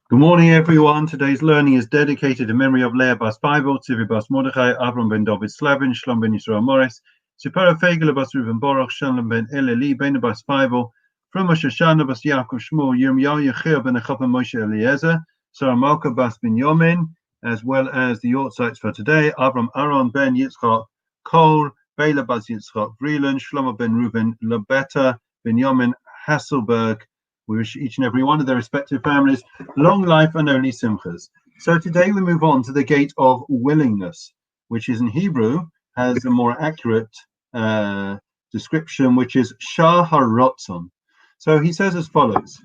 Good morning, everyone. Today's learning is dedicated in memory of Leah Bas Bible, Tzivi Bas Mordechai, Avram ben David Slavin, Shlom ben Yisrael Morris, Sipara Fegele Bas Reuven Baruch, Shalom ben Eleli, Ben Bas Bible, from Shoshana Bas Yaakov Shmuel, Yirmiyahu Yechia ben Echava Moshe Eliezer, Sarah Malka Bas Binyamin, as well as the Yortzites for today, Avram Aaron ben Yitzchak Kol, Bela Bas Yitzchak Vreeland, Shlomo ben Reuven Labetta, Binyamin Hasselberg. We wish each and every one of their respective families long life and only simchas. So today we move on to the gate of willingness, which is in Hebrew, has a more accurate description, which is shah harotzon. So he says as follows.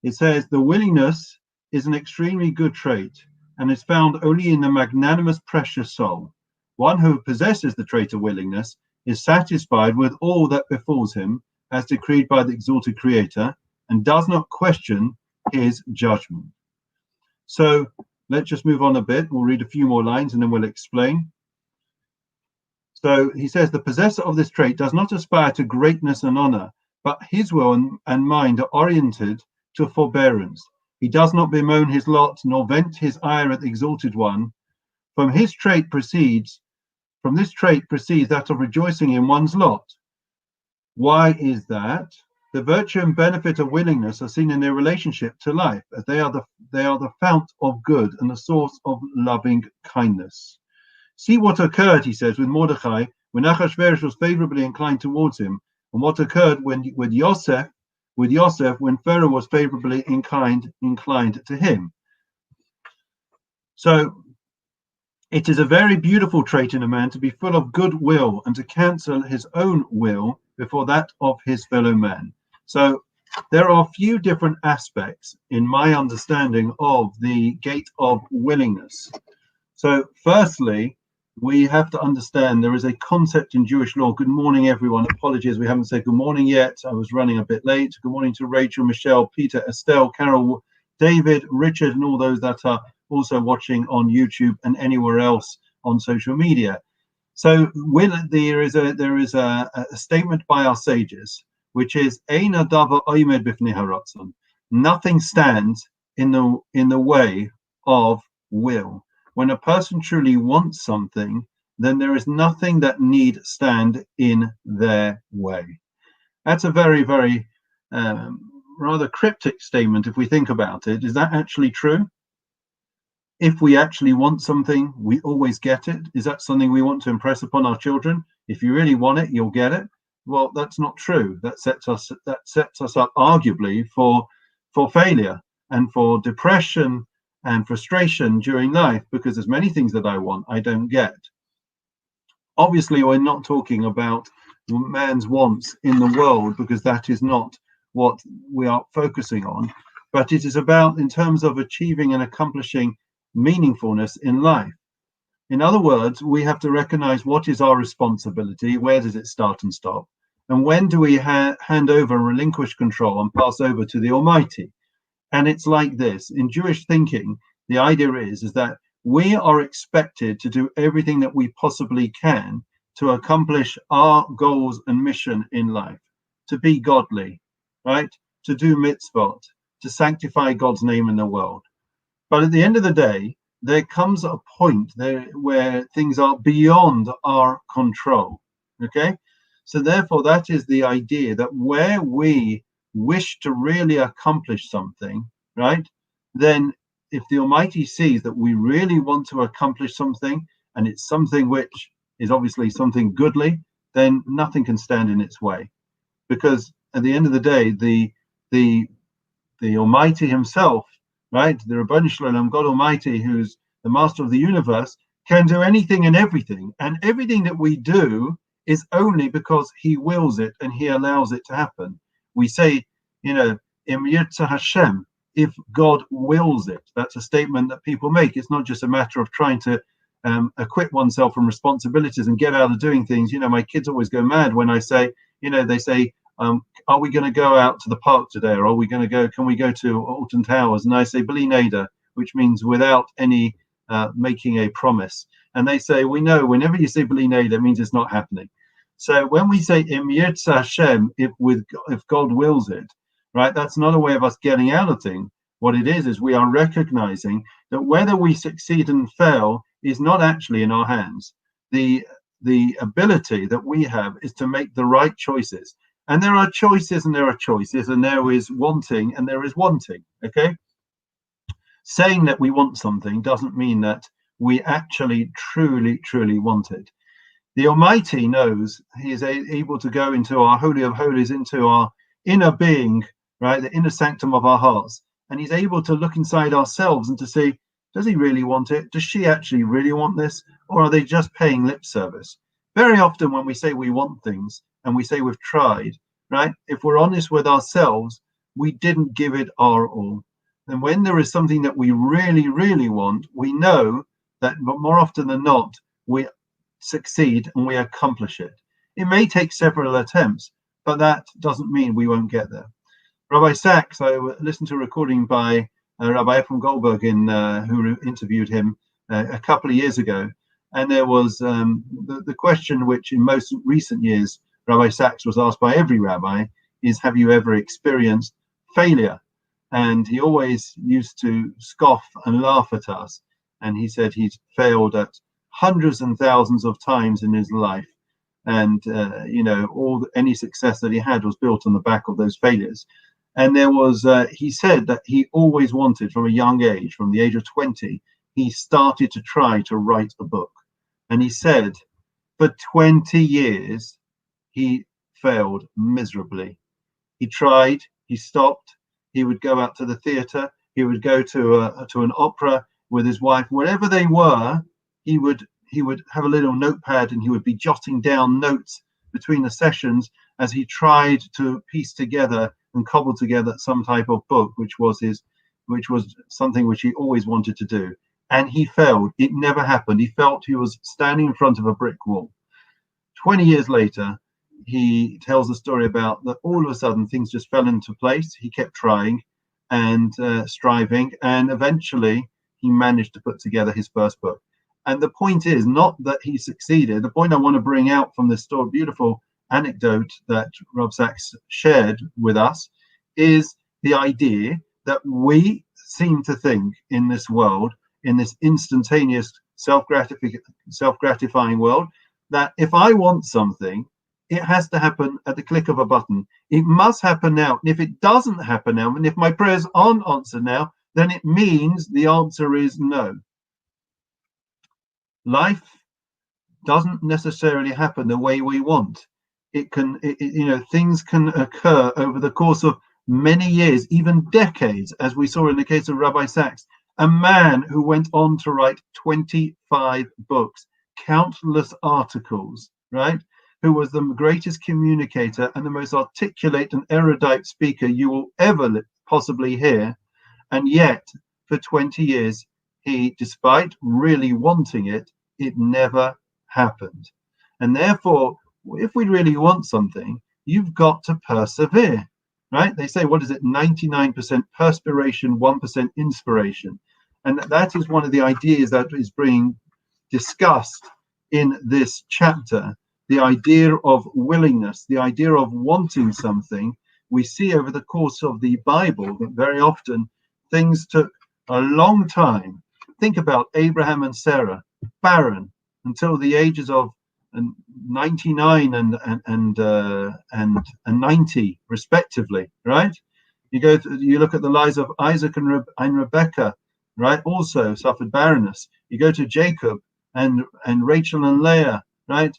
It says, the willingness is an extremely good trait and is found only in the magnanimous, precious soul. One who possesses the trait of willingness is satisfied with all that befalls him, as decreed by the exalted Creator, and does not question his judgment. So let's just move on a bit. We'll read a few more lines and then we'll explain. So he says, the possessor of this trait does not aspire to greatness and honor, but his will and mind are oriented to forbearance. He does not bemoan his lot, nor vent his ire at the exalted one. From this trait proceeds that of rejoicing in one's lot. Why is that? The virtue and benefit of willingness are seen in their relationship to life, as they are the fount of good and the source of loving kindness. See what occurred, he says, with Mordechai when Achashverosh was favorably inclined towards him, and what occurred with Yosef when Pharaoh was favorably inclined to him. So it is a very beautiful trait in a man to be full of goodwill and to cancel his own will before that of his fellow man. So there are a few different aspects in my understanding of the gate of willingness. So firstly, we have to understand there is a concept in Jewish law. Good morning, everyone. Apologies, we haven't said good morning yet. I was running a bit late. Good morning to Rachel, Michelle, Peter, Estelle, Carol, David, Richard, and all those that are also watching on YouTube and anywhere else on social media. So there is a statement by our sages, which is Eina davar omed b'fnei haratzon. Nothing stands in the way of will. When a person truly wants something, then there is nothing that need stand in their way. That's a very, very rather cryptic statement if we think about it. Is that actually true? If we actually want something, we always get it. Is that something we want to impress upon our children? If you really want it, you'll get it. Well, that's not true. That sets us up arguably for failure and for depression and frustration during life, because there's many things that I want I don't get. Obviously, we're not talking about man's wants in the world, because that is not what we are focusing on, but it is about in terms of achieving and accomplishing meaningfulness in life. In other words, we have to recognize what is our responsibility, where does it start and stop, and when do we hand over and relinquish control and pass over to the Almighty. And it's like this. In Jewish thinking, the idea is that we are expected to do everything that we possibly can to accomplish our goals and mission in life, to be godly, right? To do mitzvot, to sanctify God's name in the world. But at the end of the day, there comes a point there where things are beyond our control, okay? So therefore, that is the idea that where we wish to really accomplish something, right, then if the Almighty sees that we really want to accomplish something, and it's something which is obviously something goodly, then nothing can stand in its way. Because at the end of the day, the Almighty himself, right, the Ribono Shel Olam, God Almighty, who's the master of the universe, can do anything and everything. And everything that we do is only because he wills it and he allows it to happen. We say, Im Yirtzeh Hashem, if God wills it. That's a statement that people make. It's not just a matter of trying to acquit oneself from responsibilities and get out of doing things. My kids always go mad when I say, they say, are we going to go out to the park today? Or can we go to Alton Towers? And I say, Bli Neder, which means without any making a promise. And they say, we know whenever you say Bli Neder, it means it's not happening. So when we say Im Yirtzeh Hashem, if God wills it, right, that's not a way of us getting out of things. What it is we are recognizing that whether we succeed and fail is not actually in our hands. The ability that we have is to make the right choices. And there are choices and there are choices, and there is wanting and there is wanting. Okay. Saying that we want something doesn't mean that we actually truly want it. The Almighty knows. He is able to go into our Holy of Holies, into our inner being, right, the inner sanctum of our hearts, and he's able to look inside ourselves and to see, does he really want it? Does she actually really want this? Or are they just paying lip service? Very often when we say we want things and we say we've tried, right, if we're honest with ourselves, we didn't give it our all. And when there is something that we really want, we know that more often than not, we succeed and we accomplish it. It may take several attempts, but that doesn't mean we won't get there. Rabbi Sachs, I listened to a recording by Rabbi Ephraim Goldberg, who interviewed him a couple of years ago, and there was the question which in most recent years Rabbi Sachs was asked by every rabbi is, have you ever experienced failure? And he always used to scoff and laugh at us, and he said he'd failed at hundreds and thousands of times in his life, and any success that he had was built on the back of those failures. And there was he said that he always wanted, from a young age, from the age of 20, he started to try to write a book. And he said for 20 years he failed miserably. He tried, he stopped, he would go out to the theater, he would go to an opera with his wife, wherever they were. He would have a little notepad and he would be jotting down notes between the sessions as he tried to piece together and cobble together some type of book, which was something which he always wanted to do. And he failed. It never happened. He felt he was standing in front of a brick wall. 20 years later, he tells a story about that all of a sudden things just fell into place. He kept trying and striving, and eventually he managed to put together his first book. And the point is not that he succeeded. The point I want to bring out from this story, beautiful anecdote that Rob Sachs shared with us, is the idea that we seem to think in this world, in this instantaneous self-gratifying world, that if I want something, it has to happen at the click of a button. It must happen now. And if it doesn't happen now, and if my prayers aren't answered now, then it means the answer is no. Life doesn't necessarily happen the way we want. Things can occur over the course of many years, even decades, as we saw in the case of Rabbi Sachs, a man who went on to write 25 books, countless articles, right? Who was the greatest communicator and the most articulate and erudite speaker you will ever possibly hear. And yet, for 20 years, despite really wanting it, it never happened. And therefore, if we really want something, you've got to persevere, right? They say, what is it? 99% perspiration, 1% inspiration. And that is one of the ideas that is being discussed in this chapter, the idea of willingness, the idea of wanting something. We see over the course of the Bible that very often things took a long time. Think about Abraham and Sarah, barren until the ages of 99 and 90 respectively, right? You look at the lives of Isaac and Rebecca, right? Also suffered barrenness. You go to Jacob and Rachel and Leah, right?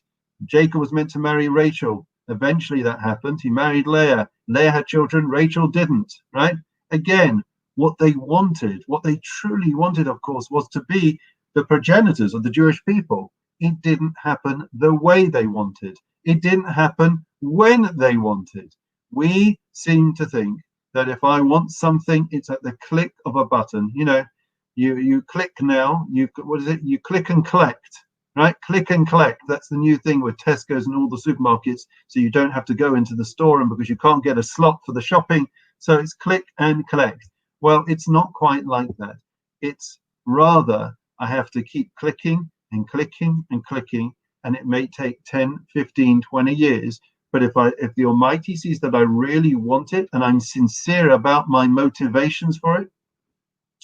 Jacob was meant to marry Rachel. Eventually that happened. He married Leah. Leah had children. Rachel didn't, right? Again, what they wanted, what they truly wanted, of course, was to be the progenitors of the Jewish people. It didn't happen the way they wanted. It didn't happen when they wanted. We seem to think that if I want something, it's at the click of a button. You click now. You click and collect, right? Click and collect. That's the new thing with Tesco's and all the supermarkets. So you don't have to go into the store, and because you can't get a slot for the shopping, so it's click and collect. Well, it's not quite like that. It's rather I have to keep clicking and clicking and clicking, and it may take 10, 15, 20 years. But if the Almighty sees that I really want it and I'm sincere about my motivations for it,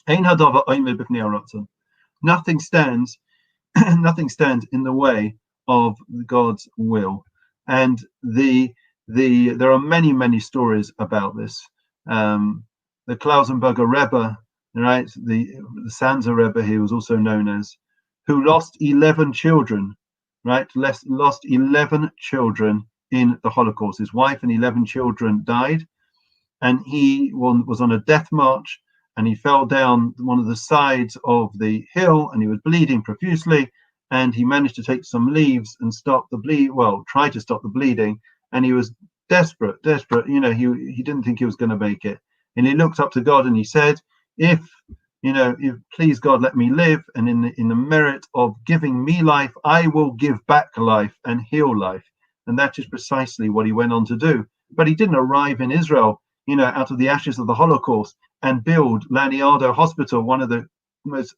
Ein hadavar oimed b'fnei haratzon. Nothing stands, nothing stands in the way of God's will. And there are many stories about this. The Klausenberger Rebbe, right? The Sanzer Rebbe, he was also known as, who lost 11 children, right? Lost 11 children in the Holocaust. His wife and 11 children died, and he was on a death march, and he fell down one of the sides of the hill, and he was bleeding profusely, and he managed to take some leaves and stop the bleed. Well, try to stop the bleeding, and he was desperate. You know, he didn't think he was going to make it, and he looked up to God and he said, if please God, let me live, and in the merit of giving me life, I will give back life and heal life. And that is precisely what he went on to do. But he didn't arrive in Israel, out of the ashes of the Holocaust, and build Laniado Hospital, one of the most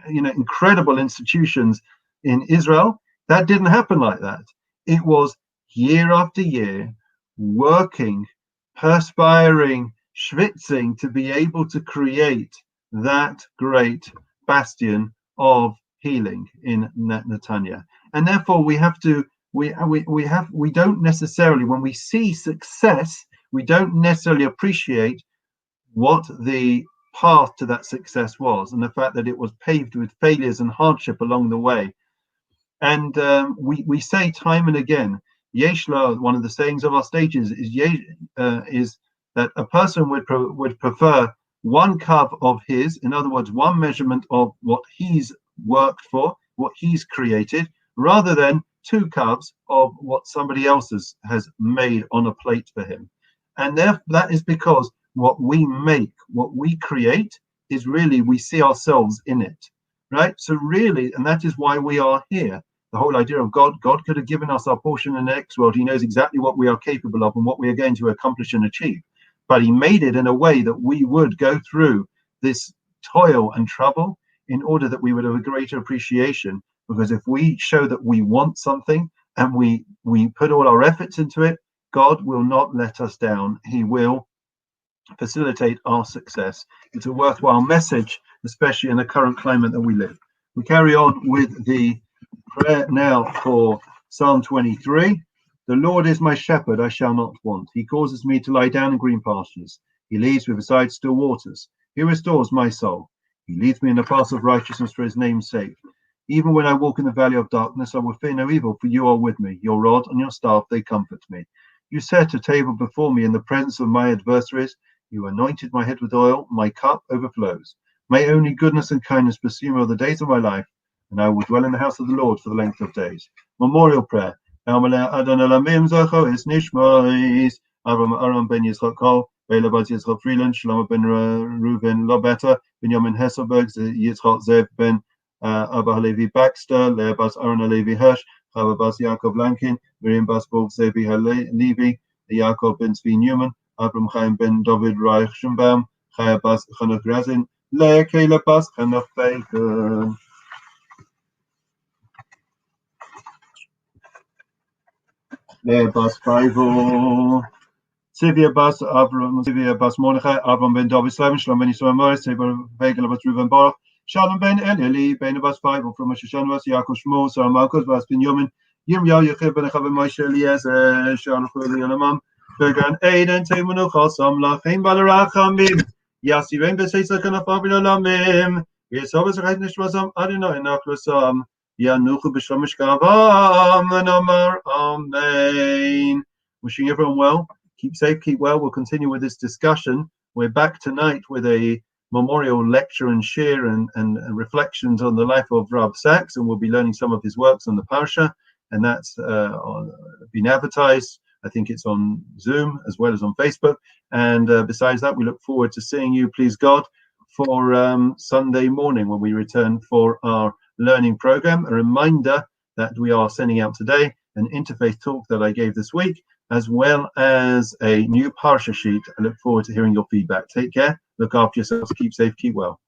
incredible institutions in Israel. That didn't happen like that. It was year after year, working, perspiring, schwitzing to be able to create that great bastion of healing in Netanya. And therefore we don't necessarily, when we see success, we don't necessarily appreciate what the path to that success was, and the fact that it was paved with failures and hardship along the way. And we say time and again, Yeshla, one of the sayings of our stages is that a person would prefer one cub of his, in other words, one measurement of what he's worked for, what he's created, rather than two cubs of what somebody else has made on a plate for him. And that is because what we make, what we create, is really, we see ourselves in it, right? So really, and that is why we are here. The whole idea of God could have given us our portion in the next world. He knows exactly what we are capable of and what we are going to accomplish and achieve. But he made it in a way that we would go through this toil and trouble in order that we would have a greater appreciation. Because if we show that we want something and we put all our efforts into it, God will not let us down. He will facilitate our success. It's a worthwhile message, especially in the current climate that we live. We carry on with the prayer now for Psalm 23. The Lord is my shepherd, I shall not want. He causes me to lie down in green pastures. He leads me beside still waters. He restores my soul. He leads me in the path of righteousness for his name's sake. Even when I walk in the valley of darkness, I will fear no evil, for you are with me. Your rod and your staff, they comfort me. You set a table before me in the presence of my adversaries. You anointed my head with oil. My cup overflows. May only goodness and kindness pursue me all the days of my life, and I will dwell in the house of the Lord for the length of days. Memorial prayer. Is Nishmais, Aram ben Yitzchak Kol, Bela Bat Yitzchak Freeland, Shlomo ben Reuven Lobeta, Benjamin Hesselberg, Yitzchak Zev ben Abba Halevi Baxter, Leah Bas Aaron Halevi Hirsch, Chava Bas Yaakov Lankin, Miriam Bas Bog Zevi Halevi, Yaakov ben Zvi Newman, Abram Chaim ben David Reichenbaum, Chaya Bas Chanuk Razin, Leah Kayla Bas Chanuk Bacon. Leah Bas Bible. Sivia Bas Abram, Sivia Bas Mordechai, Abram ben David Slavin, Shalom ben Yisrael Morris, Sivia Vegel Bas Reuven Baruch, Shalom ben Eli, Ben Bas Bible from Shoshan Bas Yaakov Shmuel, Sarah Malkus Bas Ben Yomin, Yirmiyahu Yechid ben Echav ben Moshe Eliezer, Shalom Chuli Olamam, Bergan Eden Teimunu Chasam Lachim Balarachamim, Yasiven Beseisa Kanafar bin Olamim, Yesovas Reit Nishmasam Adonai Nachlasam, Yanuchu B'Shalom Mishkavam, and Amar Amen. Wishing everyone well. Keep safe, keep well. We'll continue with this discussion. We're back tonight with a memorial lecture and shir and reflections on the life of Rav Sachs, and we'll be learning some of his works on the Parsha, and that's been advertised. I think it's on Zoom as well as on Facebook. And besides that, we look forward to seeing you, please God, for Sunday morning when we return for our learning program. A reminder that we are sending out today an interfaith talk that I gave this week, as well as a new Parsha sheet. I look forward to hearing your feedback. Take care, look after yourselves, keep safe, keep well.